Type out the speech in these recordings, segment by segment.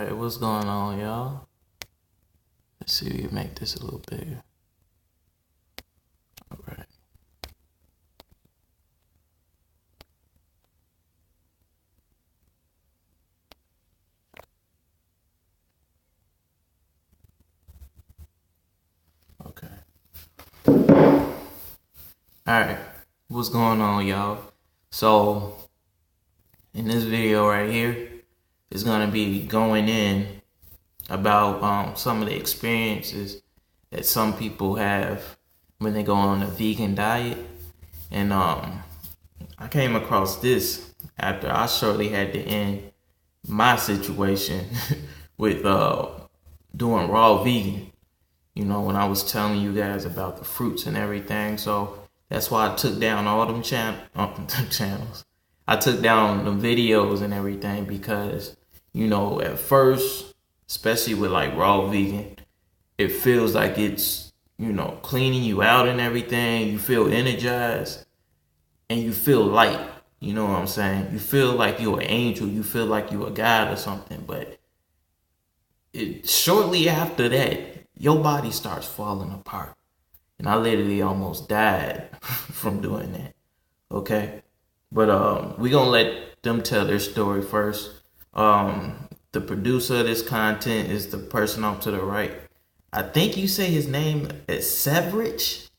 Alright, what's going on, y'all? Let's see if we can make this a little bigger. Alright. Okay. Alright, what's going on, y'all? So, in this video right here, is gonna be going in about some of the experiences that some people have when they go on a vegan diet. And I came across this after I shortly had to end my situation with doing raw vegan. You know, when I was telling you guys about the fruits and everything. So that's why I took down all them channels. I took down the videos and everything because, you know, at first, especially with like raw vegan, it feels like it's, you know, cleaning you out and everything. You feel energized and you feel light. You know what I'm saying? You feel like you're an angel. You feel like you're a god or something. But shortly after that, your body starts falling apart. And I literally almost died from doing that. Okay? But we're going to let them tell their story first. The producer of this content is the person off to the right. I think you say his name is Sv3rige.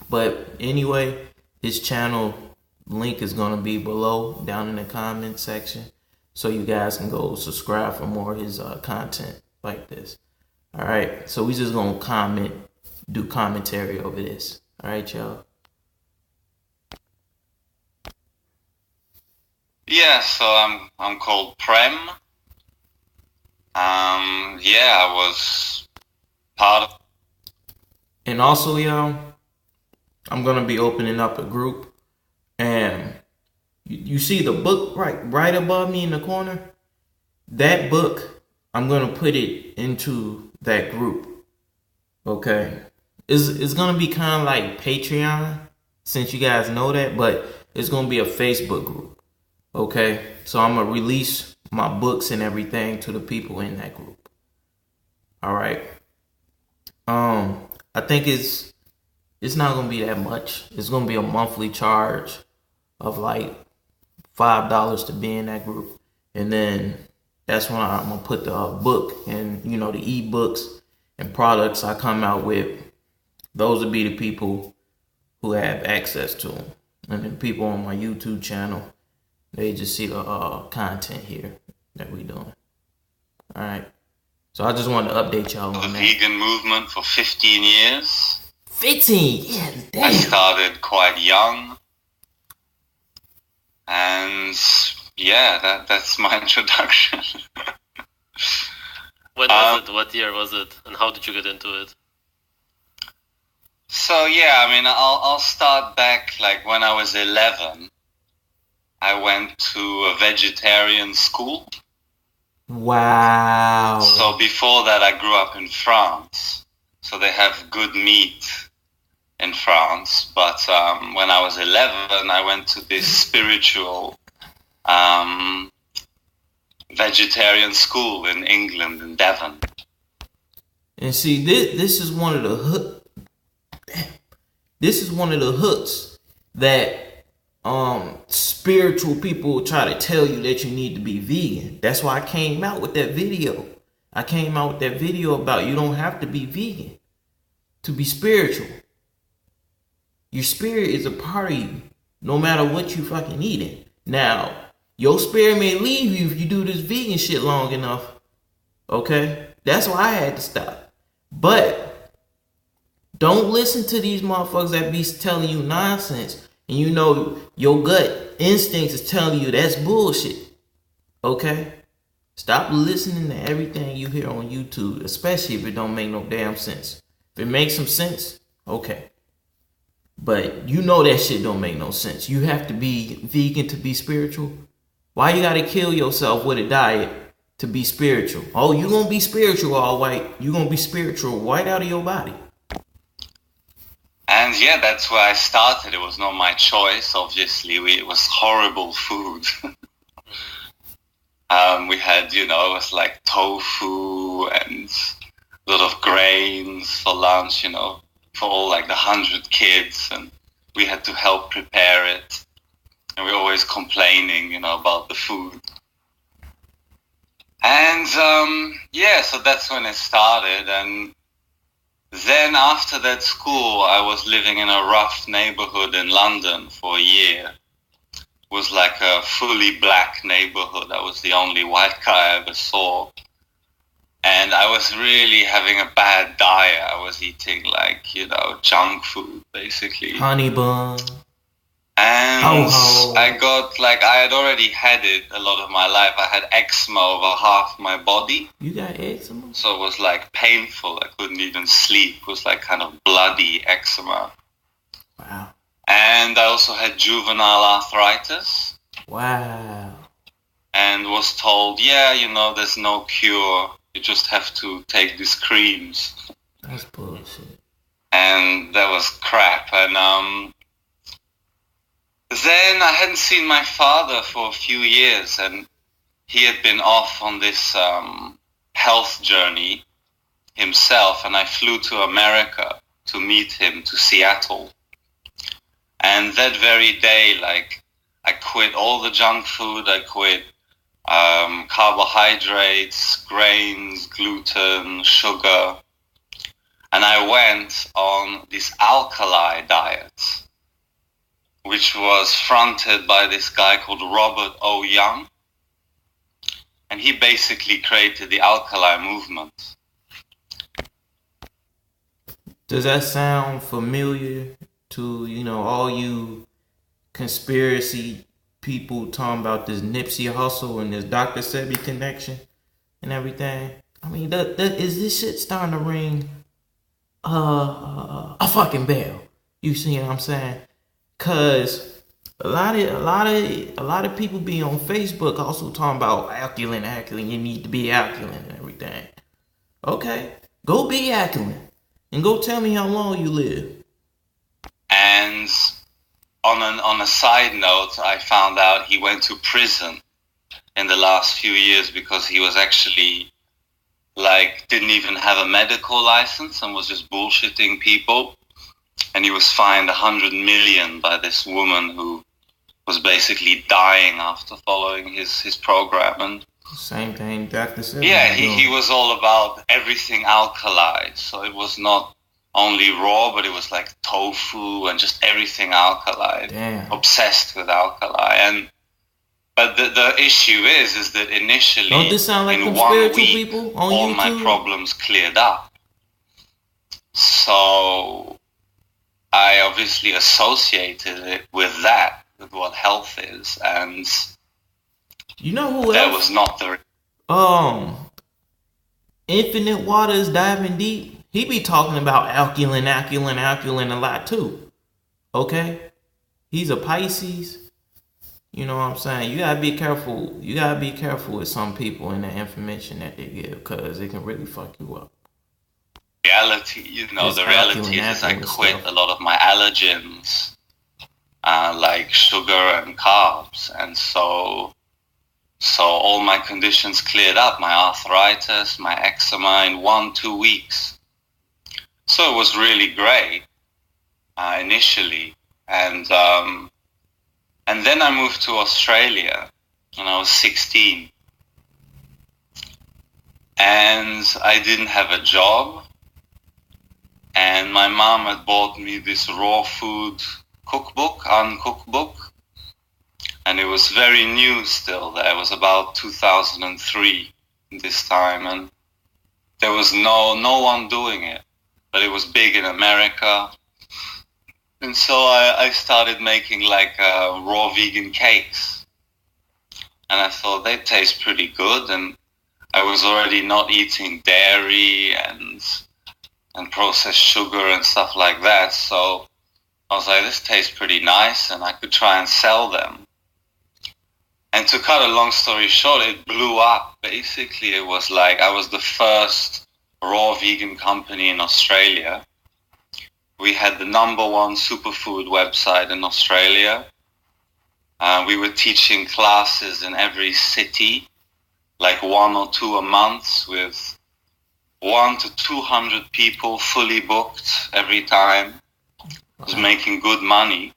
But anyway, his channel link is going to be below down in the comment section. So you guys can go subscribe for more of his content like this. All right. So we just going to do commentary over this. All right, y'all. Yeah, so I'm called Prem. I was part of. And also, y'all, I'm gonna be opening up a group, and you see the book right above me in the corner. That book, I'm gonna put it into that group. Okay, it's gonna be kind of like Patreon, since you guys know that, but it's gonna be a Facebook group. Okay, so I'm gonna release my books and everything to the people in that group. All right. I think it's not gonna be that much. It's gonna be a monthly charge of like $5 to be in that group, and then that's when I'm gonna put the book and, you know, the ebooks and products I come out with. Those will be the people who have access to them, and then people on my YouTube channel, they just see the content here that we doing. All right. So I just wanted to update y'all on The that. vegan movement for 15 years. 15? Yeah, damn. I started quite young. And yeah, that's my introduction. When was it? What year was it? And how did you get into it? So yeah, I mean, I'll start back like when I was 11. I went to a vegetarian school. Wow. So before that, I grew up in France. So they have good meat in France. But when I was 11, I went to this spiritual vegetarian school in England, in Devon. And see, this is one of the hooks that spiritual people try to tell you that you need to be vegan. That's why I came out with that video. I came out with that video about you don't have to be vegan to be spiritual. Your spirit is a part of you, no matter what you fucking eating. Now, your spirit may leave you if you do this vegan shit long enough. Okay? That's why I had to stop. But don't listen to these motherfuckers that be telling you nonsense. And you know your gut instincts is telling you that's bullshit. Okay? Stop listening to everything you hear on YouTube, especially if it don't make no damn sense. If it makes some sense, okay. But you know that shit don't make no sense. You have to be vegan to be spiritual. Why you gotta kill yourself with a diet to be spiritual? Oh, you gonna be spiritual all white. You gonna be spiritual white out of your body. And yeah, that's where I started. It was not my choice, obviously. It was horrible food. We had, it was like tofu and a lot of grains for lunch, for all like the 100 kids, and we had to help prepare it. And we're always complaining, about the food. And so that's when it started. And then after that school, I was living in a rough neighborhood in London for a year. It was like a fully black neighborhood. I was the only white guy I ever saw. And I was really having a bad diet. I was eating like, junk food, basically. Honey bun. And I got I had already had it a lot of my life. I had eczema over half my body. You got eczema? So it was painful. I couldn't even sleep. It was kind of bloody eczema. Wow. And I also had juvenile arthritis. Wow. And was told, there's no cure. You just have to take these creams. That's bullshit. And that was crap. And then I hadn't seen my father for a few years, and he had been off on this health journey himself, and I flew to America to meet him, to Seattle. And that very day, I quit all the junk food. I quit carbohydrates, grains, gluten, sugar. And I went on this alkali diet, which was fronted by this guy called Robert O. Young. And he basically created the alkali movement. Does that sound familiar to, all you conspiracy people talking about this Nipsey Hussle and this Dr. Sebi connection and everything? I mean, is this shit starting to ring a fucking bell? You see what I'm saying? Cause a lot of people be on Facebook also talking about alkaline. You need to be alkaline and everything. Okay, go be alkaline and go tell me how long you live. And on a side note, I found out he went to prison in the last few years because he was actually didn't even have a medical license and was just bullshitting people. And he was fined 100 million by this woman who was basically dying after following his program. And same thing Dr. said. Yeah, he was all about everything alkali. So it was not only raw, but it was tofu and just everything alkali. Damn. Obsessed with alkali. But the issue is that initially, don't this sound like in 1 week, people on all YouTube? My problems cleared up. So I obviously associated it with that, with what health is, and you know who that else? was not the Infinite Waters Diving Deep. He be talking about alkaline a lot too. Okay? He's a Pisces. You know what I'm saying? You gotta be careful. You gotta be careful with some people and the information that they give, because it can really fuck you up. Reality, the reality is I quit a lot of my allergens, like sugar and carbs, and so all my conditions cleared up, my arthritis, my eczema, in 1-2 weeks. So it was really great initially, and then I moved to Australia when I was 16, and I didn't have a job. And my mom had bought me this raw food cookbook, and it was very new still. It was about 2003 this time, and there was no one doing it, but it was big in America. And so I started making raw vegan cakes, and I thought they taste pretty good, and I was already not eating dairy and processed sugar and stuff like that. So I was like, this tastes pretty nice, and I could try and sell them. And to cut a long story short, it blew up. Basically, it was I was the first raw vegan company in Australia. We had the #1 superfood website in Australia. We were teaching classes in every city like 1 or 2 a month with 100 to 200 people fully booked every time. I was making good money.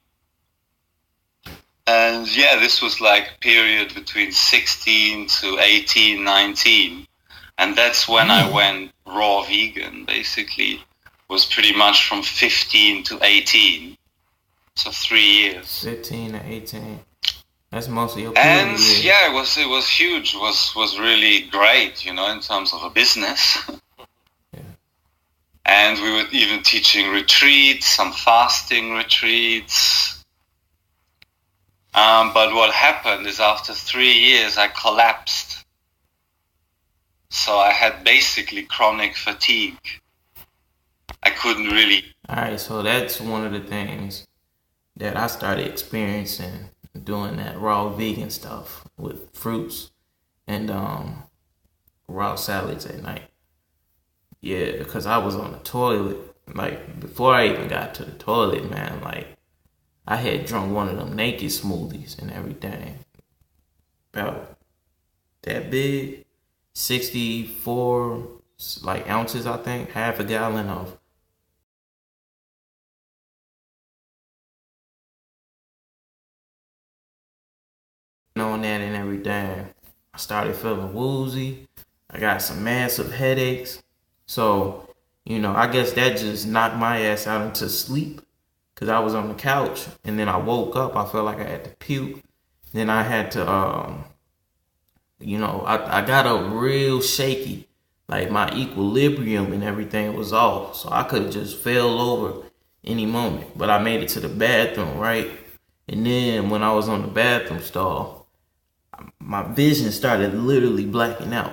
And yeah, this was like period between 16 to 18, 19. And that's when I went raw vegan, basically. Was pretty much from 15 to 18. So 3 years. 15 to 18. That's mostly your period. And yeah, it was huge. Was really great, you know, in terms of a business. Yeah. And we were even teaching retreats, some fasting retreats. But what happened is after 3 years, I collapsed. So I had basically chronic fatigue. I couldn't really. Alright, so that's one of the things that I started experiencing doing that raw vegan stuff with fruits and raw salads at night. Yeah, because I was on the toilet. Like, before I even got to the toilet, man, like, I had drunk one of them naked smoothies and everything. About that big. 64 like ounces, I think. Half a gallon of on that and everything. I started feeling woozy. I got some massive headaches. So, you know, I guess that just knocked my ass out into sleep. Cause I was on the couch and then I woke up. I felt like I had to puke. Then I had to, you know, I got up real shaky. Like my equilibrium and everything was off. So I could have just fell over any moment. But I made it to the bathroom, right? And then when I was on the bathroom stall, my vision started literally blacking out.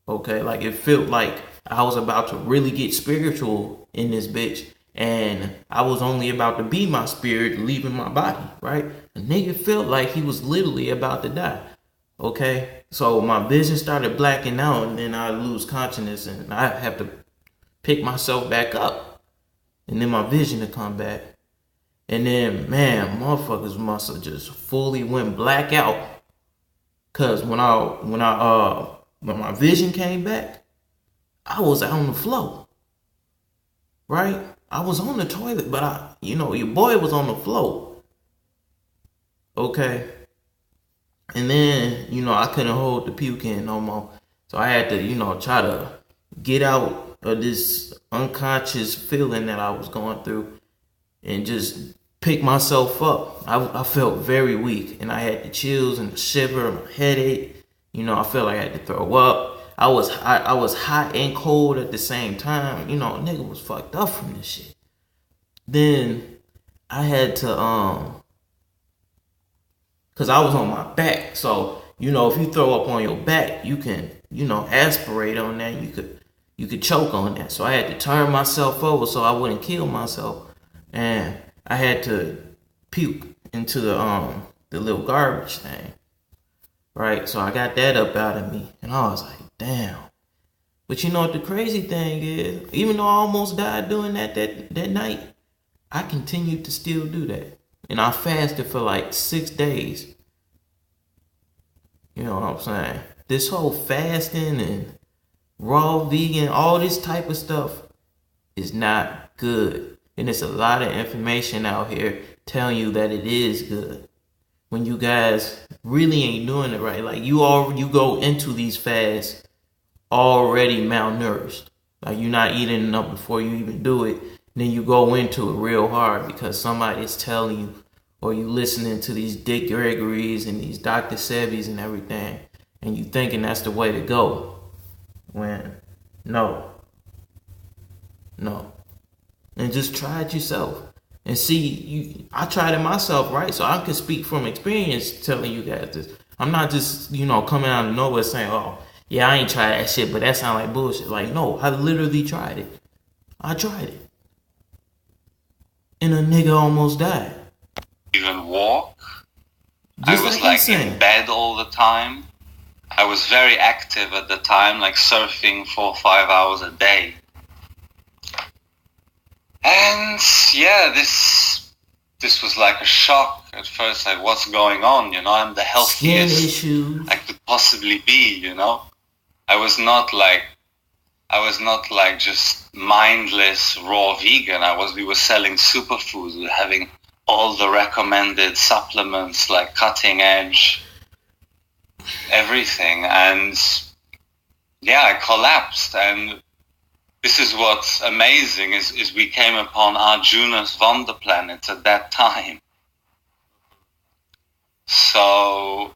Okay, like it felt like I was about to really get spiritual in this bitch. And I was only about to be my spirit leaving my body, right? A nigga felt like he was literally about to die. Okay? So my vision started blacking out and then I lose consciousness and I have to pick myself back up. And then my vision to come back. And then, man, motherfuckers must have just fully went black out. Cause when my vision came back, I was out on the floor. Right? I was on the toilet, but your boy was on the floor. Okay. And then, I couldn't hold the puke in no more. So I had to, try to get out of this unconscious feeling that I was going through and just pick myself up. I felt very weak and I had the chills and the shiver and my headache. I felt like I had to throw up. I was hot and cold at the same time. Nigga was fucked up from this shit. Then I had to cause I was on my back. So, if you throw up on your back, you can, aspirate on that. You could choke on that. So I had to turn myself over so I wouldn't kill myself. And I had to puke into the little garbage thing. Right? So I got that up out of me. And I was like, damn. But you know what the crazy thing is? Even though I almost died doing that night, I continued to still do that. And I fasted for like 6 days. You know what I'm saying? This whole fasting and raw vegan, all this type of stuff is not good. And there's a lot of information out here telling you that it is good. When you guys really ain't doing it right. Like you go into these fasts already malnourished. Like you're not eating enough before you even do it. Then you go into it real hard because somebody is telling you, or you listening to these Dick Gregory's and these Dr. Sebi's and everything, and you thinking that's the way to go. When no. And just try it yourself. And see, I tried it myself, right? So I can speak from experience telling you guys this. I'm not just, coming out of nowhere saying, oh, yeah, I ain't tried that shit, but that sound like bullshit. Like, no, I literally tried it. I tried it. And a nigga almost died. Even walk. Just I was like in bed all the time. I was very active at the time, like surfing 4 or 5 hours a day. And yeah, this was like a shock at first. Like, what's going on? I'm the healthiest. Skin issues. I could possibly be, you know? I was not like just mindless raw vegan. We were selling superfoods. We were having all the recommended supplements, like cutting edge, everything. And yeah, I collapsed. And this is what's amazing is we came upon Arjuna's Wonder Planets at that time. So,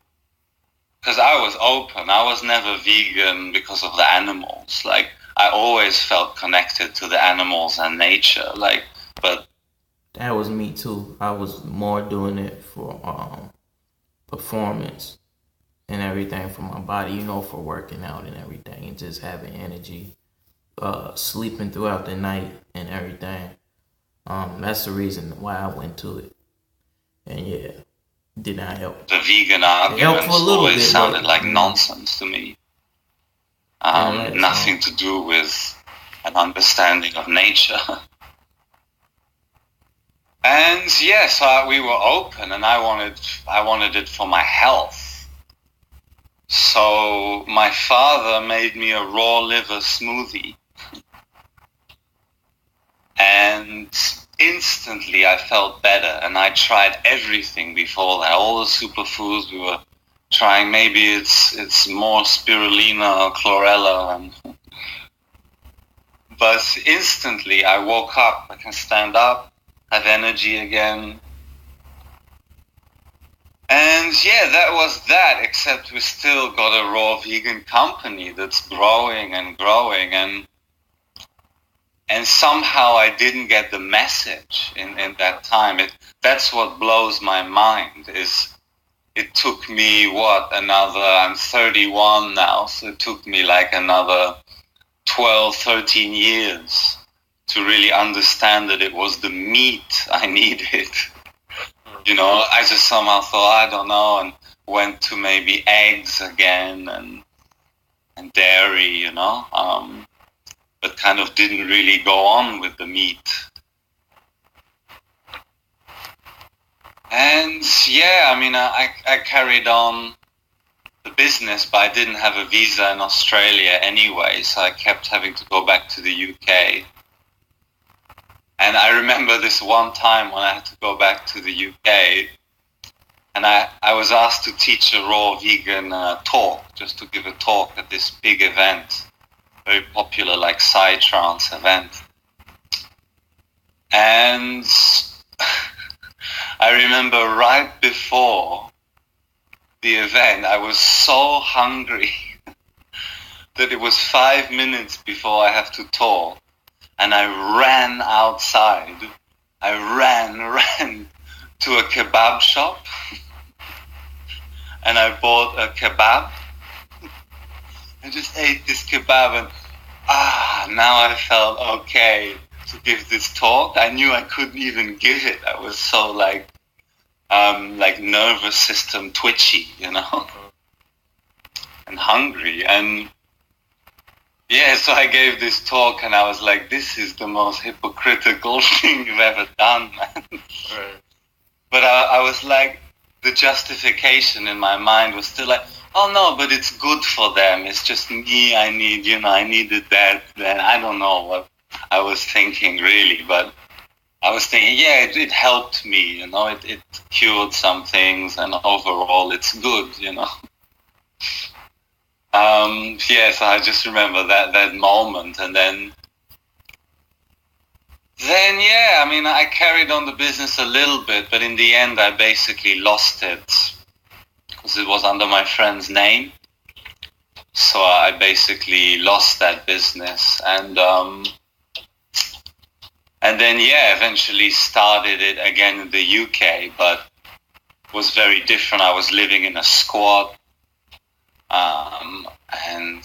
because I was open, I was never vegan because of the animals. Like, I always felt connected to the animals and nature. Like, but that was me too. I was more doing it for performance and everything for my body, you know, for working out and everything, and just having energy, sleeping throughout the night and everything. That's the reason why I went to it. And yeah, did not help. The vegan arguments always sounded like nonsense to me. Nothing to do with an understanding of nature. And yes, we were open, and I wanted it for my health. So my father made me a raw liver smoothie, and instantly I felt better. And I tried everything before that, all the superfoods we were trying. Maybe it's more spirulina or chlorella, but instantly I woke up. I can stand up, have energy again. And yeah, that was that, except we still got a raw vegan company that's growing and growing, and somehow I didn't get the message in that time. That's what blows my mind, is it took me I'm 31 now, so it took me like another 12, 13 years to really understand that it was the meat I needed. You know, I just somehow thought, I don't know, and went to maybe eggs again and dairy, you know, but kind of didn't really go on with the meat. And yeah, I mean, I carried on the business, but I didn't have a visa in Australia anyway, so I kept having to go back to the UK. And I remember this one time when I had to go back to the UK, and I was asked to teach a raw vegan talk, just to give a talk at this big event, very popular, like Psytrance event. And I remember right before the event, I was so hungry that it was 5 minutes before I have to talk. And I ran outside. I ran to a kebab shop. And I bought a kebab. I just ate this kebab, and now I felt okay to give this talk. I knew I couldn't even give it. I was so like nervous system twitchy, you know, and hungry. And yeah, so I gave this talk, and I was like, this is the most hypocritical thing you've ever done, man. Right. But I was like, the justification in my mind was still like, oh no, but it's good for them. It's just me. I needed that. Then I don't know what I was thinking really, but I was thinking, yeah, it helped me, you know, it cured some things, and overall it's good, you know. So I just remember that moment, and then yeah, I mean, I carried on the business a little bit, but in the end I basically lost it because it was under my friend's name. So I basically lost that business, and then yeah, eventually started it again in the UK, but it was very different. I was living in a squat. And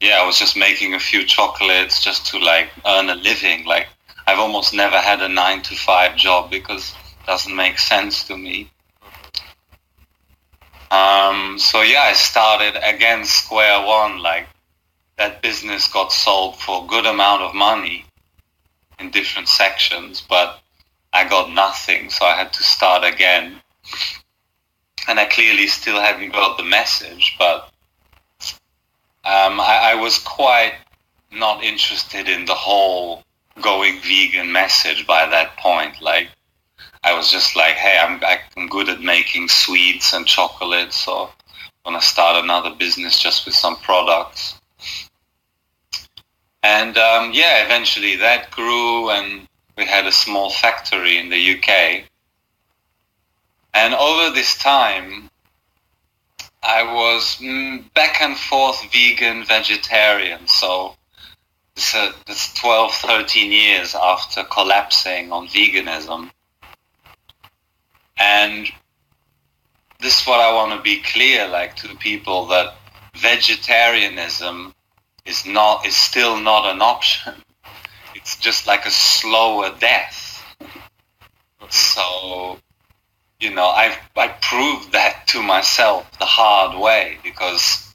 yeah, I was just making a few chocolates just to like earn a living. Like, I've almost never had a 9-to-5 job because it doesn't make sense to me. So yeah, I started again square one. Like, that business got sold for a good amount of money in different sections, but I got nothing, so I had to start again. and I clearly still hadn't got the message, but I was quite not interested in the whole going vegan message by that point. Like, I was just like, hey, I'm good at making sweets and chocolate, so I'm gonna start another business just with some products. And eventually that grew, and we had a small factory in the UK. And over this time, I was back and forth vegan, vegetarian. So that's 12, 13 years after collapsing on veganism. And this is what I want to be clear, like, to people, that vegetarianism is still not an option. It's just like a slower death. So, I proved that to myself the hard way, because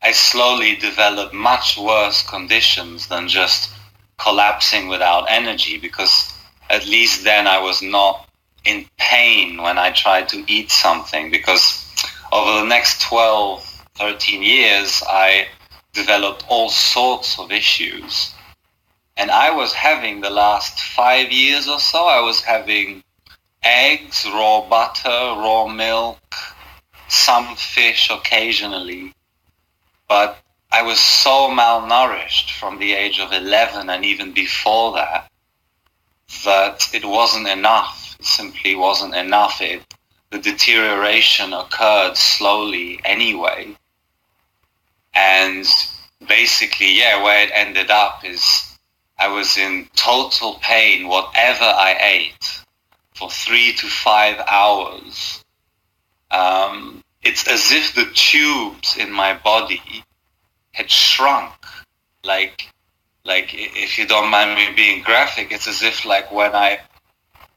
I slowly developed much worse conditions than just collapsing without energy, because at least then I was not in pain when I tried to eat something, because over the next 12, 13 years, I developed all sorts of issues. And I was having, the last 5 years or so, I was having eggs, raw butter, raw milk, some fish occasionally. But I was so malnourished from the age of 11 and even before that it wasn't enough. It simply wasn't enough. The deterioration occurred slowly anyway. And basically, where it ended up is I was in total pain whatever I ate for 3 to 5 hours. It's as if the tubes in my body had shrunk. Like if you don't mind me being graphic, it's as if, like, when I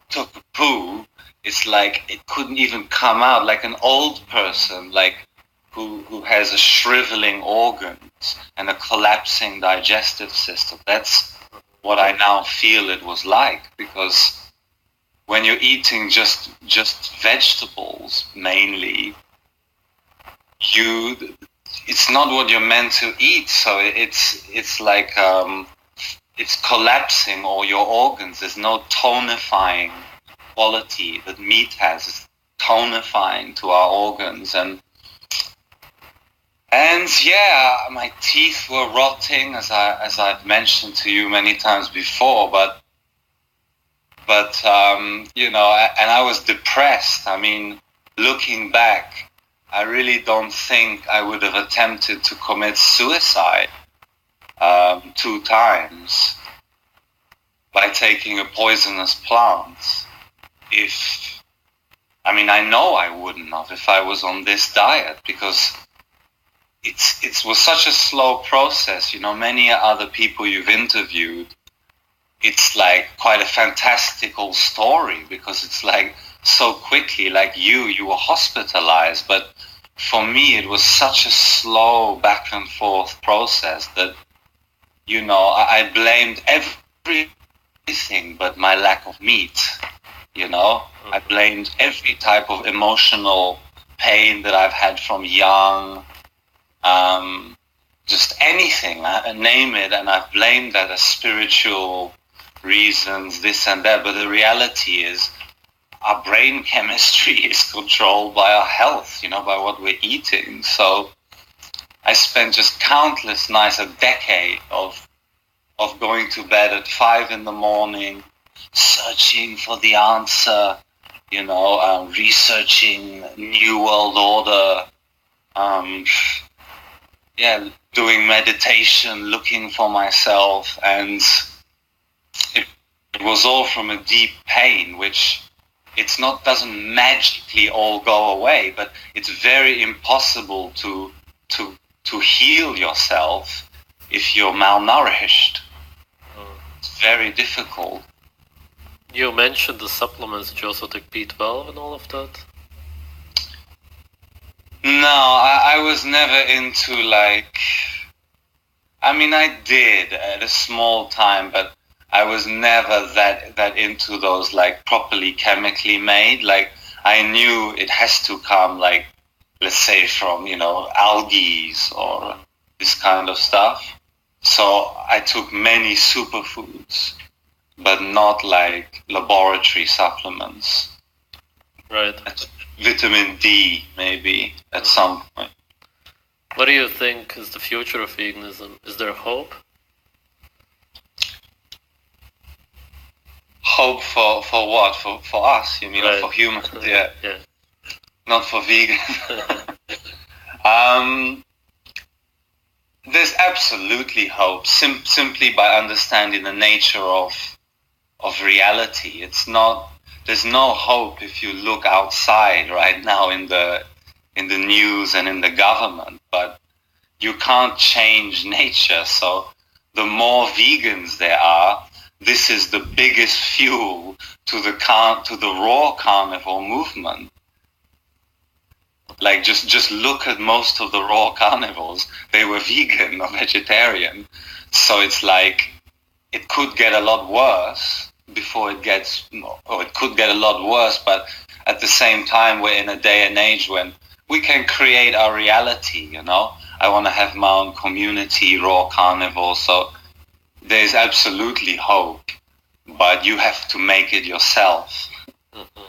took a poo, it's like it couldn't even come out, like an old person, like who has a shriveling organs and a collapsing digestive system. That's what I now feel it was like, because when you're eating just vegetables mainly, it's not what you're meant to eat. So it's like it's collapsing all your organs. There's no tonifying quality that meat has. It's tonifying to our organs, and my teeth were rotting, as I've mentioned to you many times before, but and I was depressed. I mean, looking back, I really don't think I would have attempted to commit suicide 2 times by taking a poisonous plant. I know I wouldn't have if I was on this diet, because it was such a slow process. Many other people you've interviewed, it's like quite a fantastical story, because it's like so quickly, like you were hospitalized. But for me, it was such a slow back and forth process that, I blamed everything but my lack of meat. I blamed every type of emotional pain that I've had from young, just anything, name it, and I've blamed that as spiritual reasons, this and that. But the reality is, our brain chemistry is controlled by our health, by what we're eating. So I spent just countless nights, a decade of going to bed at 5 a.m, searching for the answer, researching New World Order, doing meditation, looking for myself, and it was all from a deep pain, which doesn't magically all go away, but it's very impossible to heal yourself if you're malnourished. It's very difficult. You mentioned the supplements. Did you also take B12 and all of that? No, I was never into, I did at a small time, but I was never that into those, like, properly chemically made. Like, I knew it has to come, like, let's say from, algae or this kind of stuff. So I took many superfoods, but not like laboratory supplements. Right. Vitamin D, maybe, at some point. What do you think is the future of veganism? Is there hope? Hope for what? For us, you mean, Right. or for humans? Yeah. Yeah. Not for vegan. There's absolutely hope, simply by understanding the nature of reality. There's no hope if you look outside right now in the news and in the government, but you can't change nature. So the more vegans there are, this is the biggest fuel to the raw carnivore movement. Like, just look at most of the raw carnivores. They were vegan or vegetarian. So it's like, it could get a lot worse before it gets, or it could get a lot worse, but at the same time, we're in a day and age when we can create our reality, I want to have my own community, raw carnivore, so there's absolutely hope, but you have to make it yourself. Mm-hmm.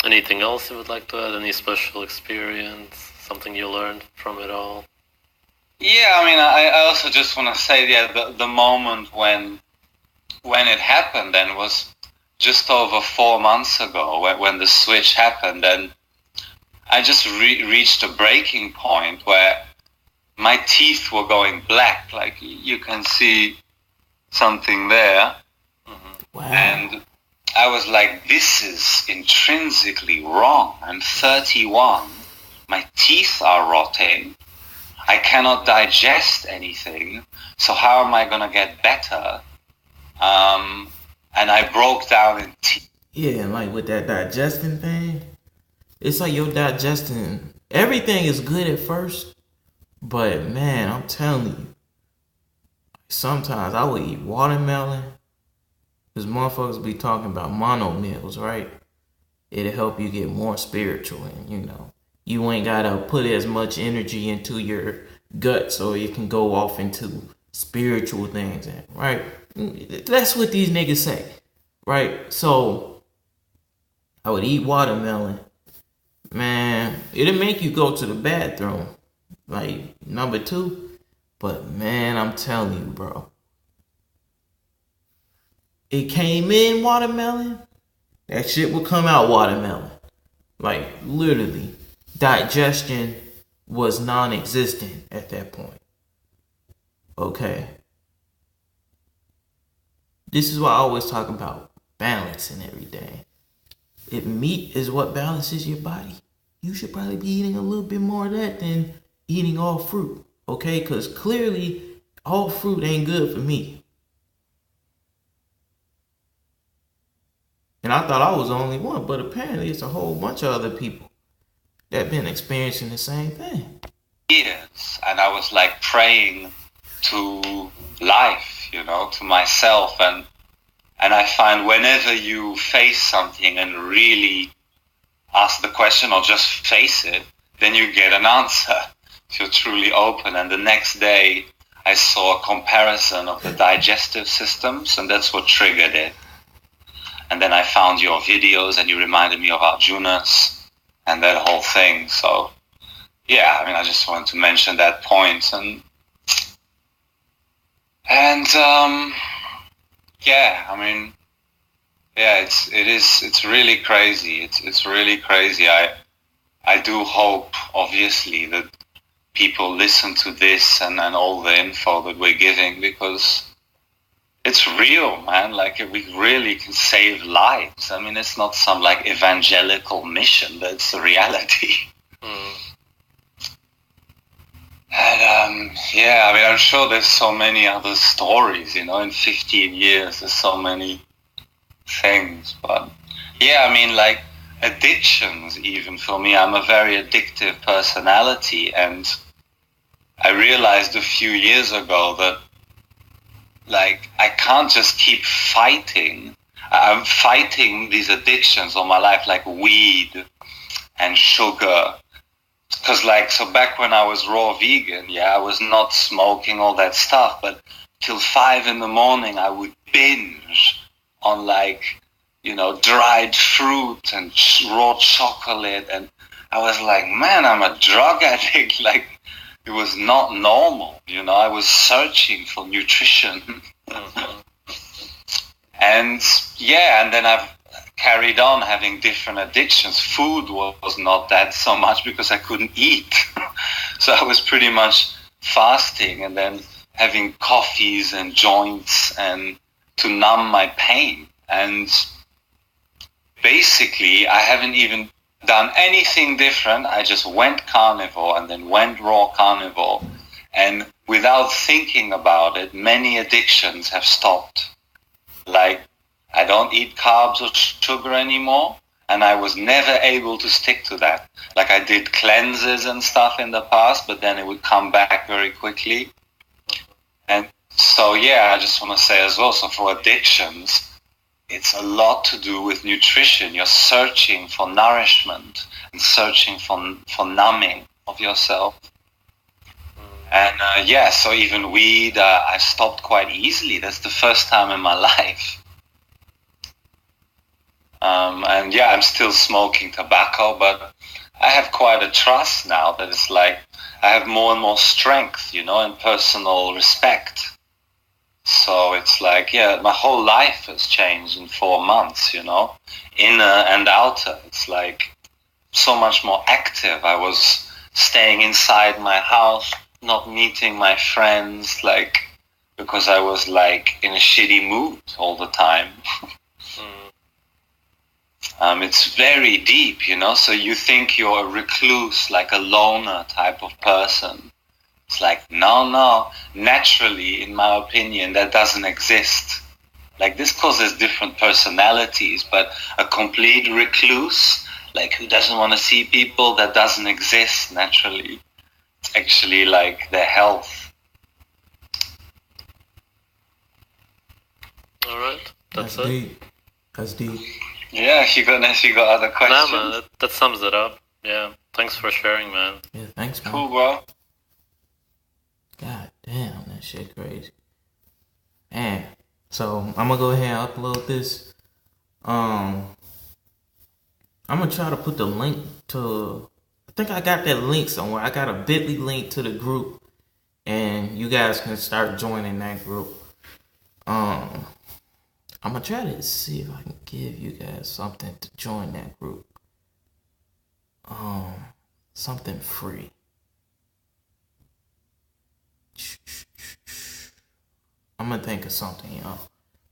Anything else you would like to add? Any special experience? Something you learned from it all? Yeah, I mean, I also just want to say, the moment when it happened then was just over 4 months ago, when the switch happened, and I just reached a breaking point where my teeth were going black, like you can see something there. Mm-hmm. Wow. And I was like, this is intrinsically wrong. I'm 31. My teeth are rotting. I cannot digest anything. So how am I going to get better? And I broke down in tears. Yeah, like with that digesting thing, it's like your digesting, everything is good at first, but man, I'm telling you, sometimes I would eat watermelon, because motherfuckers be talking about mono meals, right? It'll help you get more spiritual, and you ain't gotta put as much energy into your gut so it can go off into spiritual things, right? That's what these niggas say, right? So I would eat watermelon. Man, it'll make you go to the bathroom, like number 2. But man, I'm telling you, bro, it came in watermelon, that shit will come out watermelon. Like, literally, digestion was non-existent at that point. Okay. This is why I always talk about balance and everything. If meat is what balances your body, you should probably be eating a little bit more of that than eating all fruit. Okay? Because clearly, all fruit ain't good for me. And I thought I was the only one, but apparently it's a whole bunch of other people that been experiencing the same thing. Years, and I was like praying to life, to myself, and I find whenever you face something and really ask the question or just face it, then you get an answer if you're truly open. And the next day I saw a comparison of the digestive systems, and that's what triggered it. And then I found your videos, and you reminded me of Arjuna's and that whole thing. So yeah, I mean, I just wanted to mention that point. And yeah, I mean, yeah, it's really crazy. It's really crazy. I do hope, obviously, that people listen to this and all the info that we're giving, because it's real, man. Like, we really can save lives. I mean, it's not some like evangelical mission. That's the reality. Mm. And yeah, I mean, I'm sure there's so many other stories, in 15 years, there's so many things. But yeah, I mean, like addictions, even for me, I'm a very addictive personality. And I realized a few years ago that, like, I can't just keep fighting. I'm fighting these addictions all my life, like weed and sugar. Because so back when I was raw vegan, I was not smoking all that stuff, but till 5 in the morning I would binge on dried fruit and raw chocolate, and I was like, man, I'm a drug addict. It was not normal, I was searching for nutrition. And then I've carried on having different addictions. Food was not that so much because I couldn't eat. So I was pretty much fasting and then having coffees and joints and to numb my pain. And basically, I haven't even done anything different. I just went carnivore and then went raw carnivore. And without thinking about it, many addictions have stopped. I don't eat carbs or sugar anymore, and I was never able to stick to that. I did cleanses and stuff in the past, but then it would come back very quickly. And so, I just want to say as well, so for addictions, it's a lot to do with nutrition. You're searching for nourishment and searching for numbing of yourself. And so even weed, I stopped quite easily. That's the first time in my life. And I'm still smoking tobacco, but I have quite a trust now that it's I have more and more strength, and personal respect. So it's my whole life has changed in 4 months, inner and outer. It's so much more active. I was staying inside my house, not meeting my friends, because I was in a shitty mood all the time. It's very deep, so you think you're a recluse, a loner type of person. It's no, naturally, in my opinion, that doesn't exist. This causes different personalities, but a complete recluse, who doesn't want to see people, that doesn't exist naturally. It's actually their health. All right, that's it. Deep. That's deep. Yeah, if you got other questions. Nah, man, that sums it up. Yeah, thanks for sharing, man. Yeah, thanks, man. Cool, bro. God damn, that shit crazy. Man, so I'm gonna go ahead and upload this. I'm gonna try to put the link to. I think I got that link somewhere. I got a bit.ly link to the group, and you guys can start joining that group. I'm gonna try to see if I can give you guys something to join that group. Something free. I'm gonna think of something, y'all.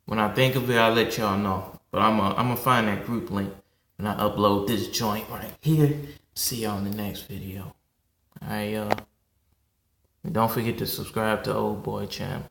When I think of it, I'll let y'all know. But I'm gonna find that group link when I upload this joint right here. See y'all in the next video. Alright, y'all. And don't forget to subscribe to Old Boy channel.